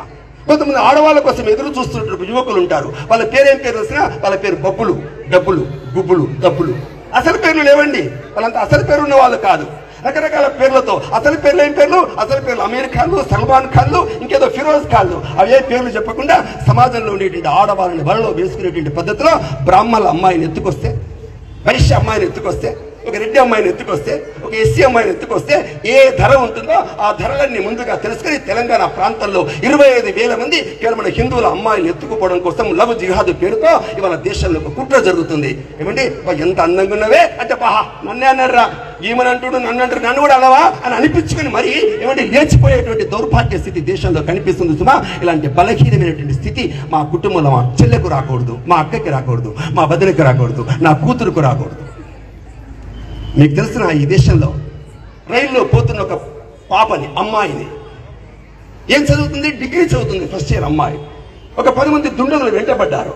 Speaker 2: కొంతమంది ఆడవాళ్ళ కోసం ఎదురు చూస్తున్న యువకులు ఉంటారు. వాళ్ళ పేరు ఏం పేరు తెలిసినా? వాళ్ళ పేరు బబ్బులు, డబ్బులు, గుబ్బులు, డబ్బులు. అసలు పేర్లు లేవండి. వాళ్ళంతా అసలు పేరు ఉన్న వాళ్ళు కాదు. రకరకాల పేర్లతో అసలు పేర్లు ఏం పేర్లు? అసలు పేర్లు అమీర్ ఖాన్లు, సల్మాన్ ఖాన్లు, ఇంకేదో ఫిరోజ్ ఖాన్లు. అవే పేర్లు చెప్పకుండా సమాజంలో ఉండేటువంటి ఆడవాళ్ళని వలలో వేసుకునేటువంటి పద్ధతిలో బ్రాహ్మణుల అమ్మాయిని ఎత్తుకొస్తే, వైశ్య అమ్మాయిని ఎత్తుకొస్తే, ఒక రెడ్డి అమ్మాయిని ఎత్తుకొస్తే, ఒక ఎస్సీ అమ్మాయిని ఎత్తుకొస్తే ఏ ధర ఉంటుందో ఆ ధరలన్నీ ముందుగా తెలుసుకుని తెలంగాణ ప్రాంతంలో 25,000 మంది కేవలం మన హిందువుల అమ్మాయిని ఎత్తుకుపోవడం కోసం లవ్ జిహాద్ పేరుతో ఇవాళ దేశంలో ఒక కుట్ర జరుగుతుంది. ఏమంటే ఎంత అందంగా ఉన్నవే అంటే పాహా నన్నే అన్నారా, ఈమెను అంటుడు, నన్ను అంటారు, నన్ను కూడా అలవా అని అనిపించుకుని మరి ఏమంటే లేచిపోయేటువంటి దౌర్భాగ్య స్థితి దేశంలో కనిపిస్తుంది సుమా. ఇలాంటి బలహీనమైనటువంటి స్థితి మా కుటుంబంలో మా చెల్లెకు రాకూడదు, మా అక్కకి రాకూడదు, మా వదినకి రాకూడదు, నా కూతురుకు రాకూడదు. మీకు తెలిసిన ఈ దేశంలో రైల్లో పోతున్న ఒక పాపని, అమ్మాయిని, ఏం చదువుతుంది? డిగ్రీ చదువుతుంది, ఫస్ట్ ఇయర్ అమ్మాయి. ఒక 10 మంది దుండగులు వెంటబడ్డారు.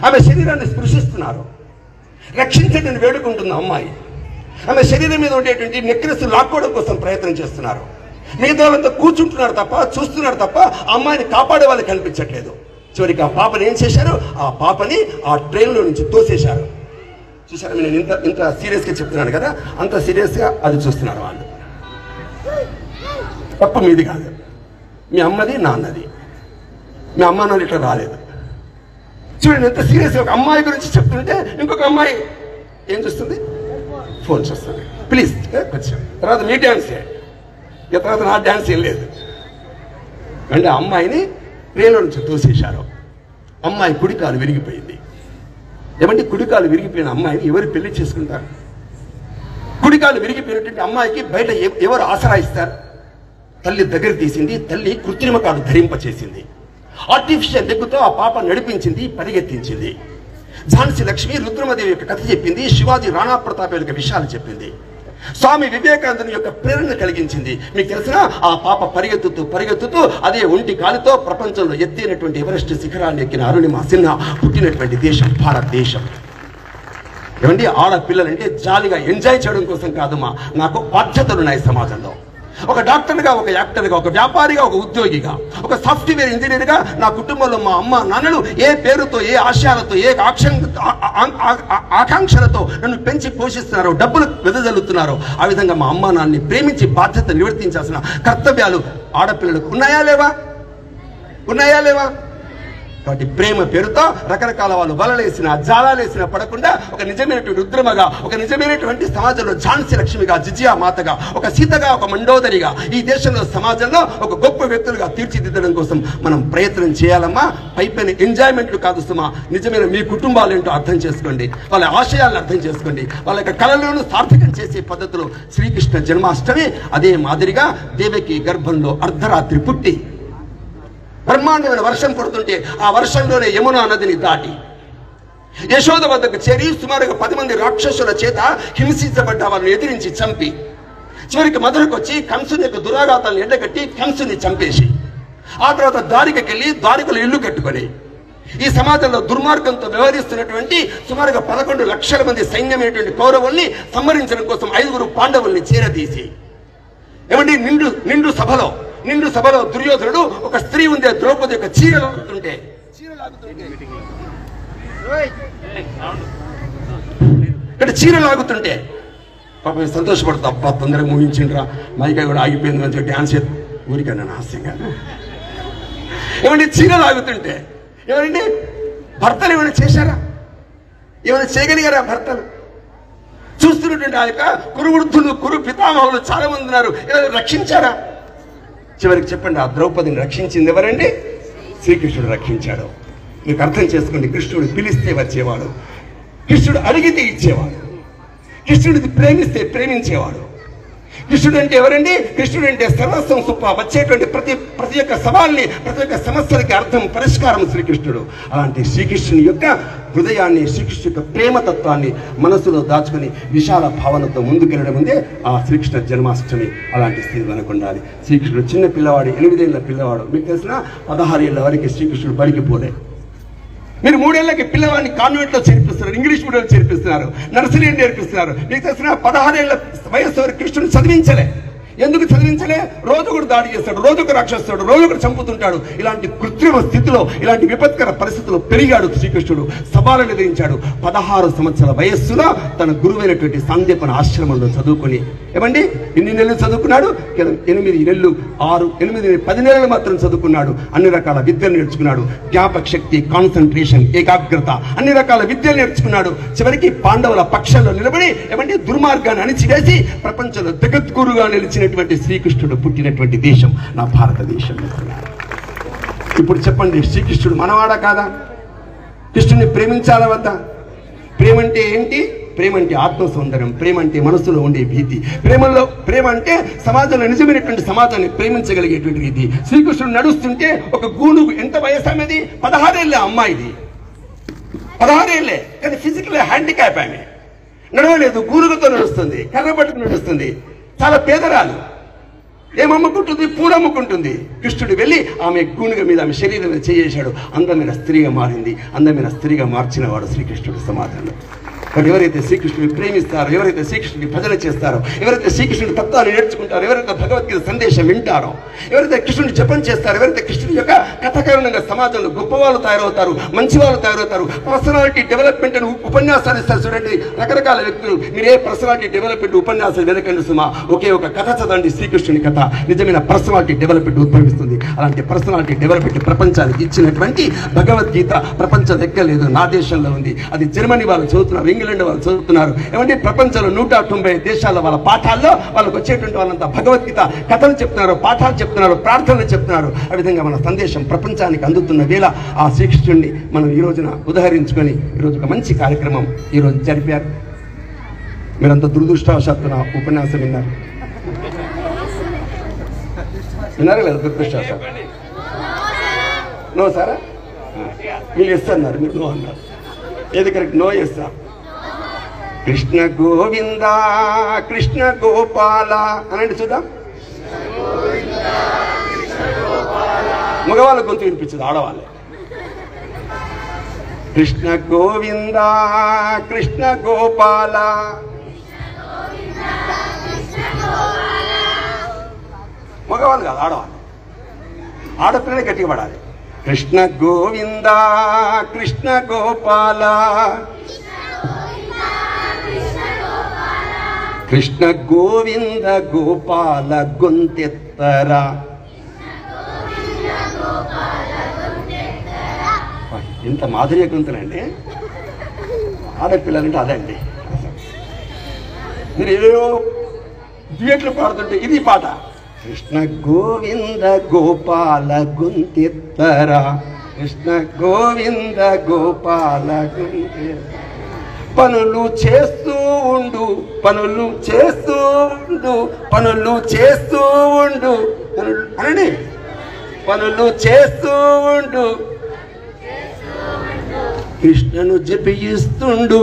Speaker 2: ఆమె శరీరాన్ని స్పృశిస్తున్నారు. రక్షించడానికి వేడుకుంటుంది అమ్మాయి. ఆమె శరీరం మీద ఉండేటువంటి నెక్లెస్ లాక్కోవడం కోసం ప్రయత్నం చేస్తున్నారు. మిగతా వాళ్ళంతా కూర్చుంటున్నారు తప్ప, చూస్తున్నారు తప్ప అమ్మాయిని కాపాడే వాళ్ళు కనిపించట్లేదు. చివరికి ఆ పాపని ఏం చేశారు? ఆ పాపని ఆ ట్రైన్లో నుంచి తోసేశారు. చూసారా? నేను ఇంత సీరియస్గా చెప్తున్నాను కదా, అంత సీరియస్గా అది చూస్తున్నారు వాళ్ళు. తప్పు మీది కాదు, మీ అమ్మది, నాన్నది. మీ అమ్మ నాన్న ఇట్లా రాలేదు. చూడండి ఎంత సీరియస్గా ఒక అమ్మాయి గురించి చెప్తుంటే ఇంకొక అమ్మాయి ఏం చూస్తుంది? ఫోన్ చూస్తుంది. ప్లీజ్ కొంచెం తర్వాత మీ డ్యాన్సే, తర్వాత నా డ్యాన్స్ ఏం లేదు. అంటే అమ్మాయిని ట్రైన్లో నుంచి తోసేశారు. అమ్మాయి కుడికాలు విరిగిపోయింది. ఏమంటే కుడికాలు విరిగిపోయిన అమ్మాయిని ఎవరు పెళ్లి చేసుకుంటారు? కుడికాలు విరిగిపోయినటువంటి అమ్మాయికి బయట ఎవరు ఆసరా ఇస్తారు? తల్లి దగ్గర తీసింది. తల్లి కృత్రిమ కాలు ధరింపచేసింది. ఆర్టిఫిషియల్ లెగ్గుతో ఆ పాప నడిపించింది, పరిగెత్తించింది. ఝాన్సీ లక్ష్మి రుద్రమదేవి యొక్క కథ చెప్పింది. శివాజీ రాణా ప్రతాప్ యొక్క విషయాలు చెప్పింది. స్వామి వివేకానందుని యొక్క ప్రేరణ కలిగించింది. మీకు తెలిసిన ఆ పాప పరిగెత్తుతూ అదే ఒంటి కాలితో ప్రపంచంలో ఎత్తైనటువంటి ఎవరెస్ట్ శిఖరాన్ని ఎక్కిన అరుణిమ సిన్హా పుట్టినటువంటి దేశం భారతదేశం. ఏమండి, ఆడపిల్లలంటే జాలీగా ఎంజాయ్ చేయడం కోసం కాదమ్మా, నాకు బాధ్యతలు ఉన్నాయి సమాజంలో. ఒక డాక్టర్గా, ఒక యాక్టర్గా, ఒక వ్యాపారిగా, ఒక ఉద్యోగిగా, ఒక సాఫ్ట్వేర్ ఇంజనీర్గా నా కుటుంబంలో మా అమ్మ నాన్నలు ఏ పేరుతో, ఏ ఆశయాలతో, ఏ ఆకాంక్షలతో నన్ను పెంచి పోషిస్తున్నారో, డబ్బులు వెదజల్లుతున్నారో, ఆ విధంగా మా అమ్మ నాన్నని ప్రేమించి బాధ్యత నిర్వర్తించాల్సిన కర్తవ్యాలు ఆడపిల్లలకు ఉన్నాయా లేవా? కాబట్టి ప్రేమ పేరుతో రకరకాల వాళ్ళు వలలేసిన, జాలాలేసిన పడకుండా ఒక నిజమైనటువంటి రుద్రమగా, ఒక నిజమైనటువంటి సమాజంలో ఝాన్సీ లక్ష్మిగా, జిజియా మాతగా, ఒక సీతగా, ఒక మండోదరిగా ఈ దేశంలో సమాజంలో ఒక గొప్ప వ్యక్తులుగా తీర్చిదిద్దడం కోసం మనం ప్రయత్నం చేయాలమ్మా. పైపైన ఎంజాయ్మెంట్లు కాదు సుమా. నిజమైన మీ కుటుంబాలు ఏంటో అర్థం చేసుకోండి, వాళ్ళ ఆశయాలను అర్థం చేసుకోండి, వాళ్ళ యొక్క కళలను సార్థకం చేసే పద్ధతిలో శ్రీకృష్ణ జన్మాష్టమి అదే మాదిరిగా దేవకి గర్భంలో అర్ధరాత్రి పుట్టి బ్రహ్మాండమైన వర్షం పడుతుంటే ఆ వర్షంలోనే యమునా నదిని దాటి యశోద వద్దకు చేరి సుమారుగా 10 మంది రాక్షసుల చేత హింసించబడ్డ వాళ్ళని ఎదిరించి చంపి చివరికి మధురకు వచ్చి కంసుని యొక్క దురాఘాతాలను ఎండగట్టి కంసుని చంపేసి ఆ తర్వాత దారికలో ఇల్లు కట్టుకొని ఈ సమాజంలో దుర్మార్గంతో వ్యవహరిస్తున్నటువంటి సుమారుగా 11 లక్షల మంది సైన్యమైనటువంటి కౌరవుల్ని సంహరించడం కోసం 5 పాండవుల్ని చేరదీసి ఏమండి నిండు సభలో దుర్యోధనుడు ఒక స్త్రీ ఉండే ద్రౌపది యొక్క చీర లాగుతుంటే పాపం సంతోషపడుతూ, అబ్బా తొందరగా ముగించిండ్రా, మైకా కూడా ఆగిపోయింది, మంచిగా డ్యాన్స్ ఊరికన్నా హాస్యంగా. ఏమండి చీర లాగుతుంటే ఏమండి భర్తలు ఏమైనా చేశారా? ఏమైనా చేయగలిగారా భర్తలు? చూస్తున్నటువంటి ఆ యొక్క కురువృద్ధులు, కురు పితామహులు చాలా మంది ఉన్నారు, ఏమైనా రక్షించారా? చివరికి చెప్పండి, ఆ ద్రౌపదిని రక్షించింది ఎవరండి? శ్రీకృష్ణుడు రక్షించాడు. మీకు అర్థం చేసుకోండి, కృష్ణుడు పిలిస్తే వచ్చేవాడు, కృష్ణుడు అడిగితే ఇచ్చేవాడు, కృష్ణుడిని ప్రేమిస్తే ప్రేమించేవాడు. కృష్ణుడు అంటే ఎవరండి? కృష్ణుడు అంటే సర్వస్వం సుప్ప. వచ్చేటువంటి ప్రతి ఒక్క సవాల్ని, ప్రతి ఒక్క సమస్యలకి అర్థం, పరిష్కారం శ్రీకృష్ణుడు. అలాంటి శ్రీకృష్ణుని యొక్క హృదయాన్ని, శ్రీకృష్ణు యొక్క ప్రేమతత్వాన్ని మనసులో దాచుకుని విశాల భావనతో ముందుకెళ్ళడం ఉందే ఆ శ్రీకృష్ణ జన్మాష్టమి. అలాంటి స్థితి అనుకుండాలి. శ్రీకృష్ణుడు చిన్న పిల్లవాడు, 8 ఏళ్ల పిల్లవాడు. మీకు తెలిసిన 16 ఏళ్ల వరకు శ్రీకృష్ణుడు బడికి పోలే. మీరు 3 ఏళ్లకి పిల్లవాడిని కాన్వెంట్ లో చేర్పిస్తున్నారు, ఇంగ్లీష్ మీడియంలో చేర్పిస్తున్నారు, నర్సరీ నేర్పిస్తున్నారు. మీకు తెలిసిన 16 ఏళ్ల వయసు వరకు కృష్ణుడు చదివించలే. ఎందుకు చదివించలే? రోజు కూడా దాడి చేస్తాడు, రోజుకు రాక్షసుడు, రోజు కూడా చంపుతుంటాడు. ఇలాంటి కృత్రిమ స్థితిలో, ఇలాంటి విపత్కర పరిస్థితుల్లో పెరిగాడు శ్రీకృష్ణుడు. సవాలను ఎదిరించాడు. 16 సంవత్సరాల వయస్సులో తన గురువైనటువంటి సాందీపన ఆశ్రమంలో చదువుకొని ఏమండి ఎన్ని నెలలు చదువుకున్నాడు? 8 నెలలు, 6, 8, 10 నెలలు మాత్రం చదువుకున్నాడు. అన్ని రకాల విద్యలు నేర్చుకున్నాడు. జ్ఞాపక శక్తి, కాన్సన్ట్రేషన్, ఏకాగ్రత, అన్ని రకాల విద్యలు నేర్చుకున్నాడు. చివరికి పాండవుల పక్షంలో నిలబడి ఏమంటే దుర్మార్గాన్ని అణిచివేసి ప్రపంచంలో జగద్గురుగా నిలిచిన శ్రీకృష్ణుడు పుట్టినటువంటి దేశం నా భారతదేశం. ఇప్పుడు చెప్పండి, శ్రీకృష్ణుడు మనవాడా కాదా? కృష్ణుని ప్రేమించాలా వద్దా? ప్రేమ అంటే ఏంటి? ప్రేమ అంటే ఆత్మ సౌందర్యం, ప్రేమ అంటే మనసులో ఉండే భీతి, ప్రేమ అంటే సమాజంలో నిజమైనటువంటి సమాజాన్ని ప్రేమించగలిగేటువంటి రీతి. శ్రీకృష్ణుడు నడుస్తుంటే ఒక గూనుగు, ఎంత వయసు అనేది? 16 ఏళ్ళ అమ్మాయిది, 16 ఏళ్ళే, కానీ ఫిజికల్ హ్యాండిక్యాప్ ఆమె. నడవలేదు, గూనుగుతో నడుస్తుంది, కర్ర పట్టుకు నడుస్తుంది, చాలా పేదరాలు. ఏమమ్ముకుంటుంది? పూలమ్ముకుంటుంది. కృష్ణుడు వెళ్ళి ఆమె గూనుగ మీద, ఆమె శరీరం మీద చేయేశాడు. అందమైన స్త్రీగా మారింది. అందమైన స్త్రీగా మార్చిన వాడు శ్రీకృష్ణుడు సమాజంలో. కానీ ఎవరైతే శ్రీకృష్ణుని ప్రేమిస్తారో, ఎవరైతే శ్రీకృష్ణుని భజన చేస్తారో, ఎవరైతే శ్రీకృష్ణుని తత్వాన్ని నేర్చుకుంటారో, ఎవరైతే భగవద్గీత సందేశం వింటారో, ఎవరైతే కృష్ణుని జపం చేస్తారో, ఎవరైతే కృష్ణుని యొక్క కథ కారణంగా సమాజంలో గొప్పవాళ్ళు తయారవుతారు, మంచి వాళ్ళు తయారవుతారు. పర్సనాలిటీ డెవలప్మెంట్ అని ఉపన్యాసాలు ఇస్తారు చూడండి రకరకాల వ్యక్తులు. మీరే పర్సనాలిటీ డెవలప్మెంట్ ఉపన్యాసాలు వెనకండి సుమా, ఒకే ఒక కథ చదవండి, శ్రీకృష్ణుని కథ. నిజమైన పర్సనాలిటీ డెవలప్మెంట్ ఉద్భవిస్తుంది. అలాంటి పర్సనాలిటీ డెవలప్మెంట్ ప్రపంచానికి ఇచ్చినటువంటి భగవద్గీత ప్రపంచం ఎక్కలేదు, నా దేశంలో ఉంది. అది జర్మనీ వాళ్ళు చదువుతున్నారు, ఇంగ్లాండ్ వాళ్ళు చదువుతున్నారు. ఏమంటే ప్రపంచంలో 190 దేశాల్లో వాళ్ళ పాఠాల్లో వాళ్ళకు వచ్చేటువంటి వాళ్ళంతా భగవద్గీత కథలు చెప్తున్నారు, పాఠాలు చెప్తున్నారు, ప్రార్థనలు చెప్తున్నారు. ఆ విధంగా మన సందేశం ప్రపంచానికి అందుతున్న వేళ ఆ శ్రీకృష్ణుడిని మనం ఈ రోజున ఉదహరించుకొని ఈరోజు ఒక మంచి కార్యక్రమం ఈరోజు జరిపారు. మీరంత దురదృష్టవశాత్తు నా ఉపన్యాసం విన్నారు లేదా? దురదృష్టవశాత్తు నో సారా? వీళ్ళు ఎస్ అన్నారు, మీరు నో అన్నారు. ఏది correct? No yes. Krishna Govinda Krishna Gopala అనండి చూద్దాం. మగవాళ్ళ గొంతు వినిపించదు, ఆడవాళ్ళే. కృష్ణ గోవింద కృష్ణ గోపాల. మగవాళ్ళు కాదు, ఆడవాళ్ళు. ఆడపిల్లనే గట్టిగా పడాలి. కృష్ణ గోవింద కృష్ణ గోపాల. కృష్ణ గోవింద గోపాల గొంతెత్తరా. ఇంత మాధుర్య గొంతులండి. ఆడపిల్లలంటే అదండి. మీరు ఏదో డ్యూయెట్లు పాడుతుంటే ఇది పాట. కృష్ణ గోవింద గోపాల గొంతెత్తరా. కృష్ణ గోవింద గోపాల గొంతెత్తరా. పనులు చేస్తూ ఉండు పనులు చేస్తూ ఉండు పనులు చేస్తూ ఉండు అనండి. పనులు చేస్తూ ఉండు కృష్ణను జపిస్తుండు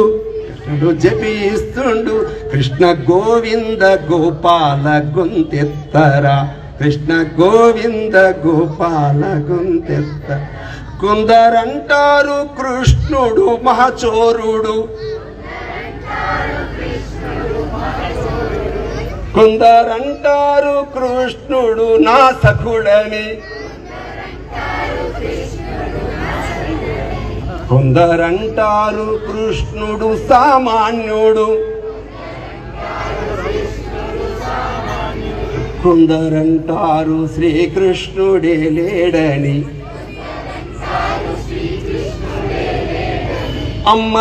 Speaker 2: కృష్ణుడు జపిస్తుండు. కృష్ణ గోవింద గోపాల గొంతెత్తరా. కృష్ణ గోవింద గోపాల గొంతెత్త. కొందరంటారు కృష్ణుడు మహచోరుడు. కొందరంటారు కృష్ణుడు నా సఖుడని. కొందరంటారు కృష్ణుడు సామాన్యుడు. కొందరంటారు శ్రీకృష్ణుడే లేడని. అమ్మ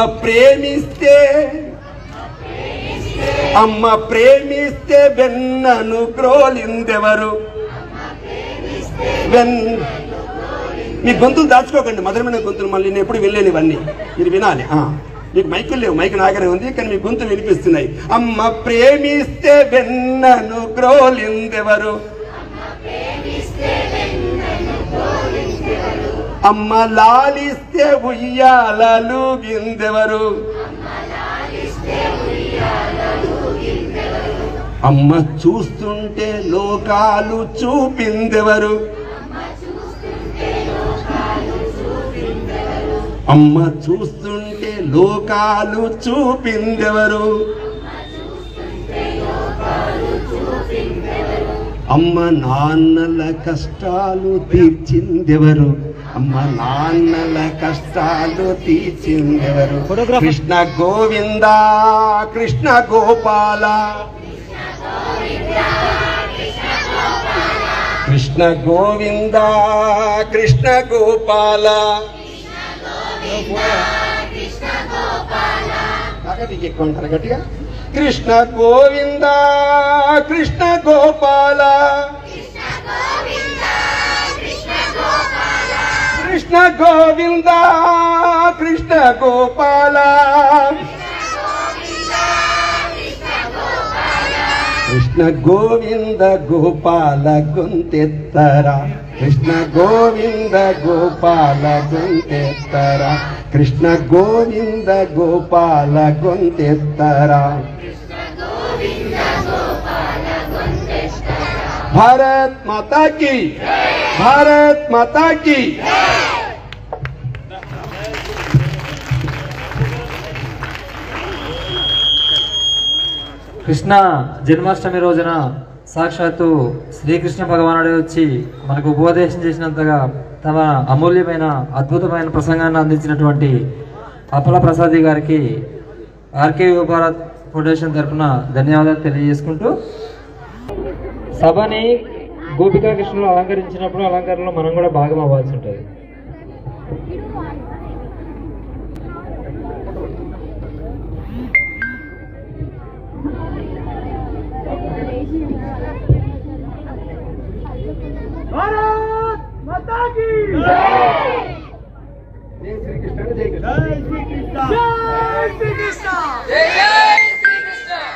Speaker 2: ప్రేమిస్తే వెన్నను గ్రోలిందెవరు. మీ గొంతులు దాచుకోకండి, మధురమైన గొంతులు. మళ్ళీ నేను ఎప్పుడు వెళ్ళలేను, ఇవన్నీ మీరు వినాలి. మీకు మైకులు లేవు, మైకు నాగరే ఉంది, కానీ మీ గొంతులు వినిపిస్తున్నాయి. అమ్మ ప్రేమిస్తే వెన్నను గ్రోలిందెవరు. అమ్మ లాలిస్తే ఉయ్యాలూగిందెవరు. అమ్మ చూస్తుంటే లోకాలు చూపిందెవరు. అమ్మ చూస్తుంటే లోకాలు చూపిందెవరు. అమ్మ నాన్నల కష్టాలు తీర్చిందెవరు. అమ్మ నాన్నల కష్టాలు తీర్చిందెవరు. కృష్ణ గోవింద కృష్ణ గోపాల. కృష్ణ గోవింద కృష్ణ గోపాల. ఎక్కుంటారు గట్టిగా. కృష్ణ గోవింద కృష్ణ గోపాల. కృష్ణ గోవింద కృష్ణ గోపాల. కృష్ణ గోవింద గోపాల గొంతెత్తరా. కృష్ణ గోవింద గోపాల గొంతెత్తరా. కృష్ణ గోవింద గోపాల గొంతెత్తరా. భారత్ మాతా కీ, భారత్ మాతా కీ.
Speaker 1: కృష్ణ జన్మాష్టమి రోజున సాక్షాత్తు శ్రీకృష్ణ భగవానుడే వచ్చి మనకు ఉపదేశం చేసినంతగా తమ అమూల్యమైన అద్భుతమైన ప్రసంగాన్ని అందించినటువంటి అప్పల ప్రసాద్ గారికి ఆర్కే యువ భారత్ ఫౌండేషన్ తరఫున ధన్యవాదాలు తెలియజేసుకుంటూ, సభని గోపికా కృష్ణులు అలంకరించినప్పుడు అలంకరణలో మనం కూడా భాగం అవ్వాల్సి ఉంటుంది.
Speaker 3: भारत माता की जय। जय श्री कृष्ण, जय श्री कृष्ण, जय श्री कृष्ण, जय श्री कृष्ण।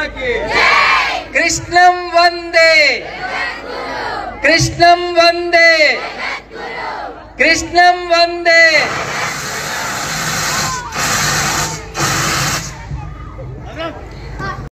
Speaker 3: की
Speaker 1: कृष्णं वंदे कृष्णं वंदे कृष्णं वंदे